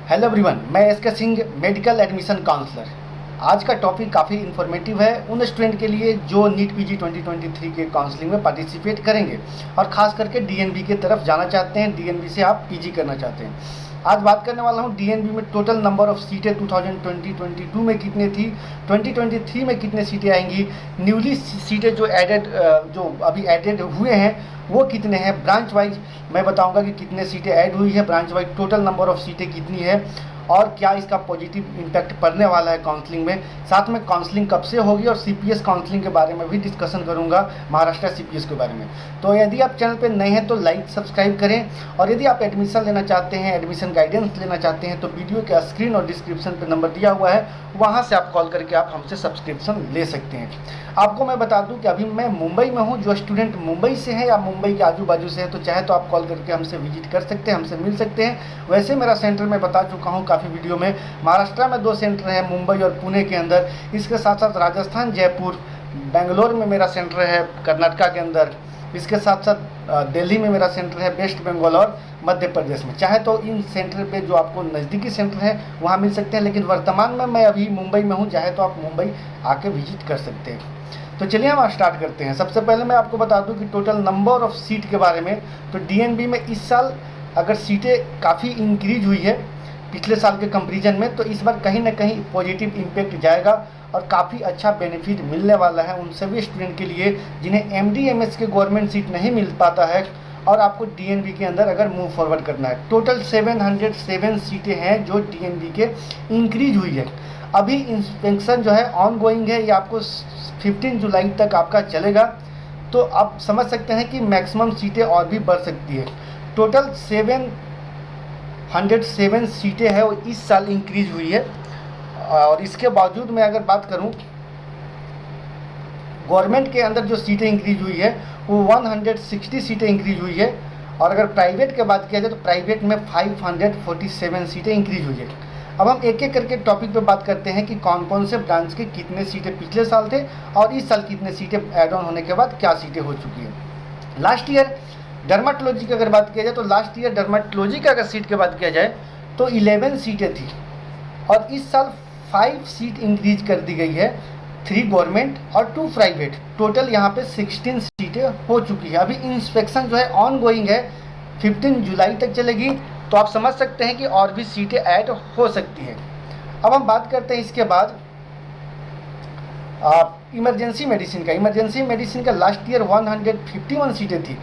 Hello everyone, मैं S K Singh, medical admission counsellor. आज का टॉपिक काफ़ी इन्फॉर्मेटिव है उन स्टूडेंट के लिए जो नीट पीजी 2023 के काउंसलिंग में पार्टिसिपेट करेंगे और ख़ास करके डीएनबी की तरफ जाना चाहते हैं, डीएनबी से आप पीजी करना चाहते हैं। आज बात करने वाला हूँ डीएनबी में टोटल नंबर ऑफ़ सीटें 2022 में कितने थी, 2023 में कितने सीटें आएंगी, न्यूली सीटें जो अभी एडेड हुए हैं वो कितने हैं, ब्रांच वाइज मैं बताऊंगा कि कितने सीटें ऐड हुई है, branch wise total number of सीटें कितनी है और क्या इसका पॉजिटिव इम्पैक्ट पड़ने वाला है काउंसलिंग में। साथ में काउंसलिंग कब से होगी और सीपीएस काउंसलिंग के बारे में भी डिस्कशन करूंगा, महाराष्ट्र सीपीएस के बारे में। तो यदि आप चैनल पर नए हैं तो लाइक सब्सक्राइब करें और यदि आप एडमिशन लेना चाहते हैं, एडमिशन गाइडेंस लेना चाहते हैं तो वीडियो के स्क्रीन और डिस्क्रिप्शन पर नंबर दिया हुआ है, वहाँ से आप कॉल करके आप हमसे सब्सक्रिप्शन ले सकते हैं। आपको मैं बता दूं कि अभी मैं मुंबई में हूं, जो स्टूडेंट मुंबई से है या मुंबई के आजू बाजू से है तो चाहे तो आप कॉल करके हमसे विजिट कर सकते हैं, हमसे मिल सकते हैं। वैसे मेरा सेंटर मैं बता चुका हूं काफ़ी वीडियो में, महाराष्ट्र में 2 सेंटर हैं, मुंबई और पुणे के अंदर। इसके साथ साथ राजस्थान, जयपुर, बेंगलोर में मेरा सेंटर है कर्नाटका के अंदर। इसके साथ साथ दिल्ली में मेरा सेंटर है, वेस्ट बंगाल और मध्य प्रदेश में। चाहे तो इन सेंटर पे जो आपको नज़दीकी सेंटर है वहाँ मिल सकते हैं, लेकिन वर्तमान में मैं अभी मुंबई में हूँ, चाहे तो आप मुंबई आके विजिट कर सकते हैं। तो चलिए हम स्टार्ट करते हैं। सबसे पहले मैं आपको बता दूं कि टोटल नंबर ऑफ़ सीट के बारे में। तो डीएनबी में इस साल अगर सीटें काफ़ी इंक्रीज हुई है पिछले साल के कंपैरिजन में, तो इस बार कहीं ना कहीं पॉजिटिव इम्पैक्ट जाएगा और काफ़ी अच्छा बेनिफिट मिलने वाला है उन सभी स्टूडेंट के लिए जिन्हें एमडी/एमएस के गवर्नमेंट सीट नहीं मिल पाता है और आपको डीएनबी के अंदर अगर मूव फॉरवर्ड करना है। टोटल 707 सीटें हैं जो डीएनबी के इंक्रीज हुई है। अभी इंस्पेक्शन जो है ऑन गोइंग है, ये आपको 15 जुलाई तक आपका चलेगा, तो आप समझ सकते हैं कि मैक्सिमम सीटें और भी बढ़ सकती है। टोटल 707 सीटें हैं वो इस साल इंक्रीज हुई है। और इसके बावजूद मैं अगर बात करूं, गवर्नमेंट के अंदर जो सीटें इंक्रीज हुई है वो 160 सीटें इंक्रीज हुई है। और अगर प्राइवेट की बात किया जाए तो प्राइवेट में 547 सीटें इंक्रीज हुई है। अब हम एक एक करके टॉपिक पे बात करते हैं कि कौन कौन से ब्रांच के कितने सीटें पिछले साल थे और इस साल कितने सीटें ऐड ऑन होने के बाद क्या सीटें हो चुकी हैं। लास्ट ईयर डर्माटोलॉजी की अगर बात किया जाए तो लास्ट ईयर डर्माटोलॉजी का अगर सीट की बात किया जाए तो 11 सीटें थी और इस साल 5 सीट इंक्रीज कर दी गई है, 3 गवर्नमेंट और 2 प्राइवेट। टोटल यहाँ पे 16 सीटें हो चुकी है। अभी इंस्पेक्शन जो है ऑन गोइंग है, 15 जुलाई तक चलेगी, तो आप समझ सकते हैं कि और भी सीटें ऐड हो सकती हैं। अब हम बात करते हैं इसके बाद इमरजेंसी मेडिसिन का लास्ट ईयर 151 सीटें थी,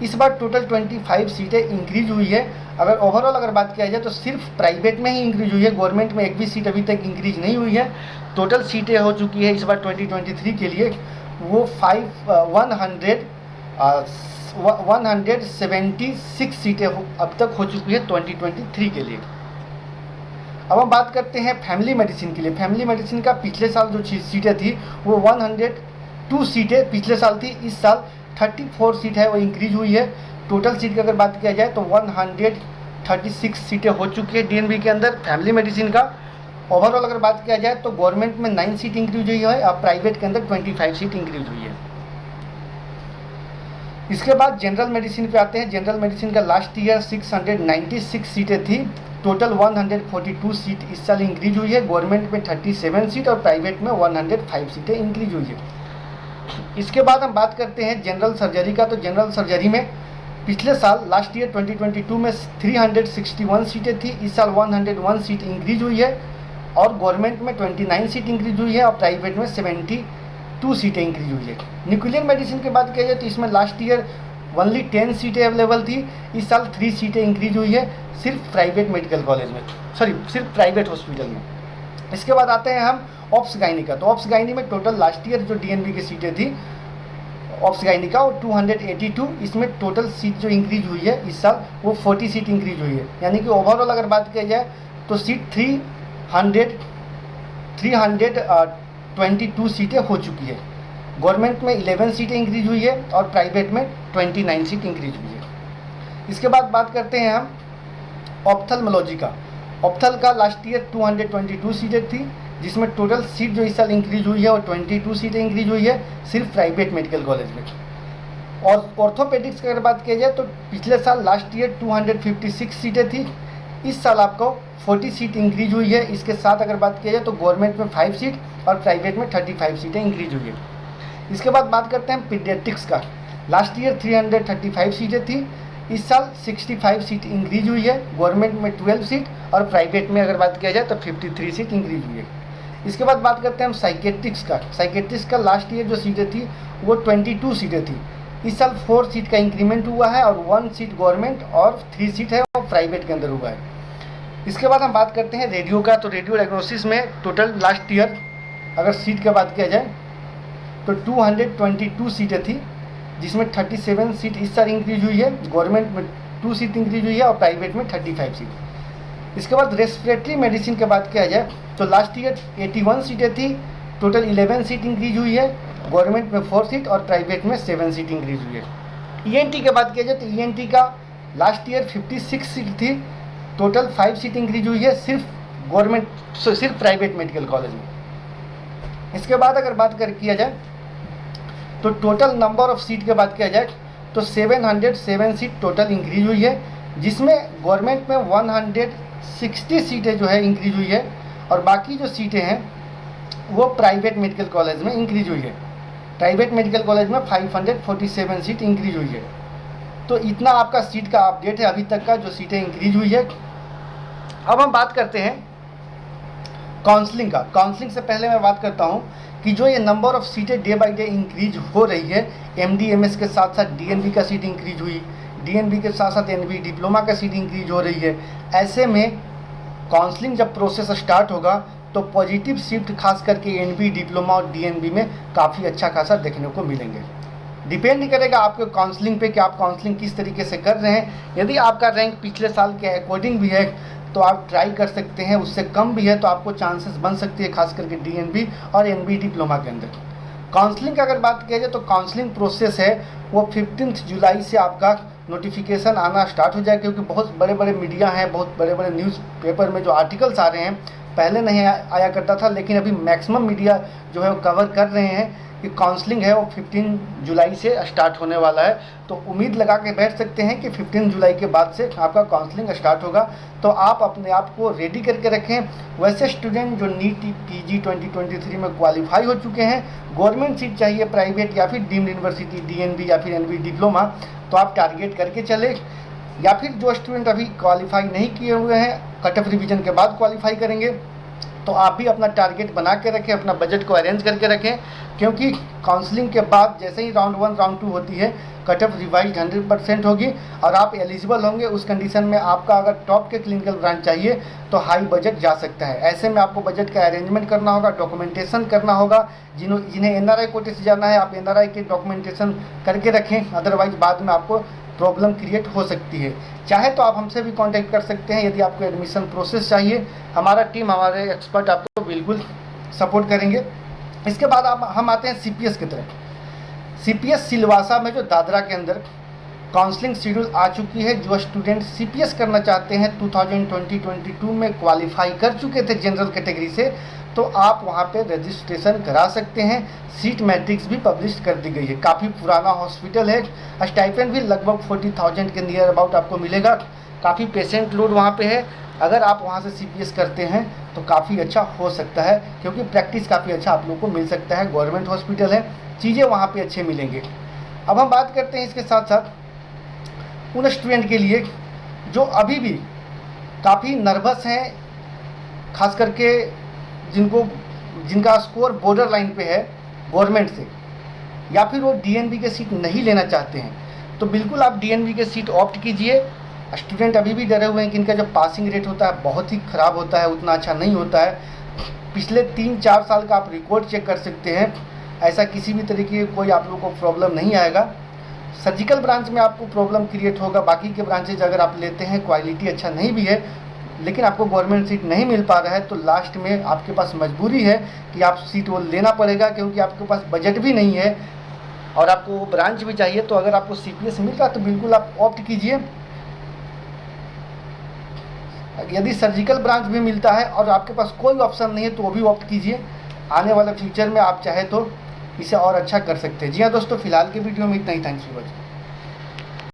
इस बार टोटल 25 सीटें इंक्रीज हुई है। अगर ओवरऑल अगर बात किया जाए तो सिर्फ प्राइवेट में ही इंक्रीज हुई है, गवर्नमेंट में एक भी सीट अभी तक इंक्रीज नहीं हुई है। टोटल सीटें हो चुकी है इस बार 2023 के लिए वो 176 सीटें अब तक हो चुकी है 2023 के लिए। अब हम बात करते हैं फैमिली मेडिसिन के लिए। फैमिली मेडिसिन का पिछले साल जो सीटें थी वो 102 सीटें पिछले साल थी, इस साल 34 सीट है वो इंक्रीज हुई है। टोटल सीट की अगर बात किया जाए तो 136 सीटें हो चुकी है डीएनबी के अंदर फैमिली मेडिसिन का। ओवरऑल अगर बात किया जाए तो गवर्नमेंट में 9 सीट इंक्रीज हुई है और प्राइवेट के अंदर 25 सीट इंक्रीज हुई है। इसके बाद जनरल मेडिसिन पे आते हैं। जनरल मेडिसिन का लास्ट ईयर 696 सीटें थी, टोटल 142 सीट इस साल इंक्रीज हुई है। गवर्नमेंट में 37 सीट और प्राइवेट में 105 सीटें इंक्रीज हुई है। इसके बाद हम बात करते हैं जनरल सर्जरी का। तो जनरल सर्जरी में पिछले साल लास्ट ईयर 2022 में 361 सीटें थी, इस साल 101 सीट इंक्रीज हुई है और गवर्नमेंट में 29 सीट इंक्रीज हुई है और प्राइवेट में 72 सीटें इंक्रीज हुई है। न्यूक्लियर मेडिसिन की बात किया जाए तो इसमें लास्ट ईयर ओनली 10 सीटें अवेलेबल थी, इस साल 3 सीटें इंक्रीज हुई है सिर्फ प्राइवेट मेडिकल कॉलेज में, सिर्फ प्राइवेट हॉस्पिटल में। इसके बाद आते हैं हम ऑप्स गायनी का। तो ऑप्स गायनी में टोटल लास्ट ईयर जो डीएनबी की सीटें थी ऑप्स गायनी का वो 282, इसमें टोटल सीट जो इंक्रीज हुई है इस साल वो 40 सीट इंक्रीज हुई है। यानी कि ओवरऑल अगर बात किया जाए तो सीट 322 सीटें हो चुकी है। गवर्नमेंट में 11 सीटें इंक्रीज हुई है और प्राइवेट में 29 सीट इंक्रीज हुई है। इसके बाद बात करते हैं हम ऑप्थल्मोलॉजी का। ऑप्थल का लास्ट ईयर 222 सीटें थी, जिसमें टोटल सीट जो इस साल इंक्रीज हुई है और 22 सीटें इंक्रीज हुई है सिर्फ प्राइवेट मेडिकल कॉलेज में। और ऑर्थोपेडिक्स की अगर बात किया जाए तो पिछले साल लास्ट ईयर 256 सीटें थी, इस साल आपको 40 सीट इंक्रीज हुई है। इसके साथ अगर बात किया जाए तो गवर्नमेंट में 5 सीट और प्राइवेट में 35 सीटें इंक्रीज हुई है। इसके बाद बात करते हैं पीडियाट्रिक्स का। लास्ट ईयर 335 सीटें थी, इस साल 65 सीट इंक्रीज हुई है। गवर्नमेंट में 12 सीट और प्राइवेट में अगर बात किया जाए तो 53 सीट इंक्रीज हुई है। इसके बाद बात करते हैं हम साइकेट्रिक्स का। साइकेट्रिक्स का लास्ट ईयर जो सीटें थी वो 22 सीटें थी, इस साल 4 सीट का इंक्रीमेंट हुआ है और 1 सीट गवर्नमेंट और 3 सीट है वो प्राइवेट के अंदर हुआ है। इसके बाद हम बात करते हैं रेडियो का। तो रेडियो डायग्नोसिस में टोटल लास्ट ईयर अगर सीट की बात किया जाए तो 222 सीटें थी, जिसमें 37 सीट इस साल इंक्रीज हुई है। गवर्नमेंट में 2 सीट इंक्रीज हुई है और प्राइवेट में 35 सीट। इसके बाद रेस्पिरेटरी मेडिसिन की बात किया जाए तो लास्ट ईयर 81 सीटें थी, टोटल 11 सीट इंक्रीज हुई है। गवर्नमेंट में 4 सीट और प्राइवेट में 7 सीट इंक्रीज हुई है। ईएनटी की बात किया जाए तो ईएनटी का लास्ट ईयर 56 सीट थी, टोटल 5 सीट इंक्रीज हुई है सिर्फ प्राइवेट मेडिकल कॉलेज में। इसके बाद अगर बात किया जाए तो टोटल नंबर ऑफ सीट की बात किया जाए तो 707 सीट टोटल इंक्रीज हुई है, जिसमें गवर्नमेंट में 160 सीटें जो है इंक्रीज हुई है और बाकी जो सीटें हैं वो प्राइवेट मेडिकल कॉलेज में इंक्रीज हुई है। प्राइवेट मेडिकल कॉलेज में 547 सीट इंक्रीज हुई है। तो इतना आपका सीट का अपडेट है अभी तक का जो सीटें इंक्रीज हुई है। अब हम बात करते हैं काउंसलिंग का। काउंसलिंग से पहले मैं बात करता हूं कि जो ये नंबर ऑफ सीटें डे बाय डे इंक्रीज हो रही है, एमडीएमएस के साथ साथ डीएनबी का सीट इंक्रीज हुई, डीएनबी के साथ साथ एनबी डिप्लोमा का सीट इंक्रीज हो रही है। ऐसे में काउंसलिंग जब प्रोसेस स्टार्ट होगा तो पॉजिटिव शिफ्ट खास करके एनबी डिप्लोमा और डीएनबी में काफ़ी अच्छा खासा देखने को मिलेंगे। डिपेंड करेगा आपके काउंसलिंग पे कि आप काउंसलिंग किस तरीके से कर रहे हैं। यदि आपका रैंक पिछले साल के अकॉर्डिंग भी है तो आप ट्राई कर सकते हैं, उससे कम भी है तो आपको चांसेस बन सकती है खास करके डीएनबी और एनबी डिप्लोमा के अंदर। काउंसलिंग की अगर बात किया जाए तो काउंसलिंग प्रोसेस है वो 15 जुलाई से आपका नोटिफिकेशन आना स्टार्ट हो जाए, क्योंकि बहुत बड़े बड़े मीडिया हैं, बहुत बड़े बड़े न्यूज़पेपर में जो आर्टिकल्स आ रहे हैं पहले नहीं आया करता था, लेकिन अभी मैक्सिमम मीडिया जो है वो कवर कर रहे हैं कि काउंसलिंग है वो 15 जुलाई से स्टार्ट होने वाला है। तो उम्मीद लगा के बैठ सकते हैं कि 15 जुलाई के बाद से आपका काउंसलिंग स्टार्ट होगा। तो आप अपने आप को रेडी करके रखें। वैसे स्टूडेंट जो नीट पीजी 2023 में क्वालिफाई हो चुके हैं, गवर्नमेंट सीट चाहिए प्राइवेट या फिर डीम्ड यूनिवर्सिटी डीएनबी या फिर एनबी डिप्लोमा, तो आप टारगेट करके चले। या फिर जो स्टूडेंट अभी क्वालिफाई नहीं किए हुए हैं, कट ऑफ रिवीजन के बाद क्वालिफाई करेंगे, तो आप भी अपना टारगेट बना के रखें, अपना बजट को अरेंज करके रखें, क्योंकि काउंसलिंग के बाद जैसे ही राउंड 1 राउंड 2 होती है कट ऑफ रिवाइज 100% होगी और आप एलिजिबल होंगे। उस कंडीशन में आपका अगर टॉप के क्लिनिकल ब्रांच चाहिए तो हाई बजट जा सकता है। ऐसे में आपको बजट का अरेंजमेंट करना होगा, डॉक्यूमेंटेशन करना होगा। जिन्हें एनआरआई कोटे से जाना है आप एनआरआई के डॉक्यूमेंटेशन करके रखें, अदरवाइज बाद में आपको प्रॉब्लम क्रिएट हो सकती है। चाहे तो आप हमसे भी कांटेक्ट कर सकते हैं यदि आपको एडमिशन प्रोसेस चाहिए। हमारा टीम, हमारे एक्सपर्ट आपको बिल्कुल सपोर्ट करेंगे। इसके बाद हम आते हैं सीपीएस की तरफ। सीपीएस सिलवासा में जो दादरा के अंदर काउंसलिंग शेड्यूल आ चुकी है। जो स्टूडेंट सीपीएस करना चाहते हैं 2022 में क्वालिफाई कर चुके थे जनरल कैटेगरी से, तो आप वहाँ पे रजिस्ट्रेशन करा सकते हैं। सीट मैट्रिक्स भी पब्लिश कर दी गई है। काफ़ी पुराना हॉस्पिटल है, स्टाइपेंड भी लगभग 40,000 के नियर अबाउट आपको मिलेगा। काफ़ी पेशेंट लोड वहाँ पे है। अगर आप वहाँ से सीपीएस करते हैं तो काफ़ी अच्छा हो सकता है, क्योंकि प्रैक्टिस काफ़ी अच्छा आप लोग को मिल सकता है। गवर्नमेंट हॉस्पिटल है, चीज़ें वहाँ पे अच्छे मिलेंगे। अब हम बात करते हैं इसके साथ साथ उन स्टूडेंट के लिए जो अभी भी काफ़ी नर्वस हैं, खास करके जिनका स्कोर बॉर्डर लाइन पे है गवर्नमेंट से, या फिर वो डीएनबी के सीट नहीं लेना चाहते हैं, तो बिल्कुल आप डीएनबी के सीट ऑप्ट कीजिए। स्टूडेंट अभी भी डरे हुए हैं कि इनका जो पासिंग रेट होता है बहुत ही ख़राब होता है, उतना अच्छा नहीं होता है। पिछले 3-4 साल का आप रिकॉर्ड चेक कर सकते हैं, ऐसा किसी भी तरीके की कोई आप लोगों को प्रॉब्लम नहीं आएगा। सर्जिकल ब्रांच में आपको प्रॉब्लम क्रिएट होगा, बाकी के ब्रांचेज अगर आप लेते हैं क्वालिटी अच्छा नहीं भी है, लेकिन आपको गवर्नमेंट सीट नहीं मिल पा रहा है, तो लास्ट में आपके पास मजबूरी है कि आप सीट वो लेना पड़ेगा, क्योंकि आपके पास बजट भी नहीं है और आपको वो ब्रांच भी चाहिए। तो अगर आपको सीपीएस मिल रहा है तो बिल्कुल आप ऑप्ट कीजिए। यदि सर्जिकल ब्रांच भी मिलता है और आपके पास कोई ऑप्शन नहीं है तो वो भी ऑप्ट कीजिए। आने वाले फ्यूचर में आप चाहे तो इसे और अच्छा कर सकते हैं। जी हाँ दोस्तों, फिलहाल के वीडियो में इतना ही। Thanks for watching.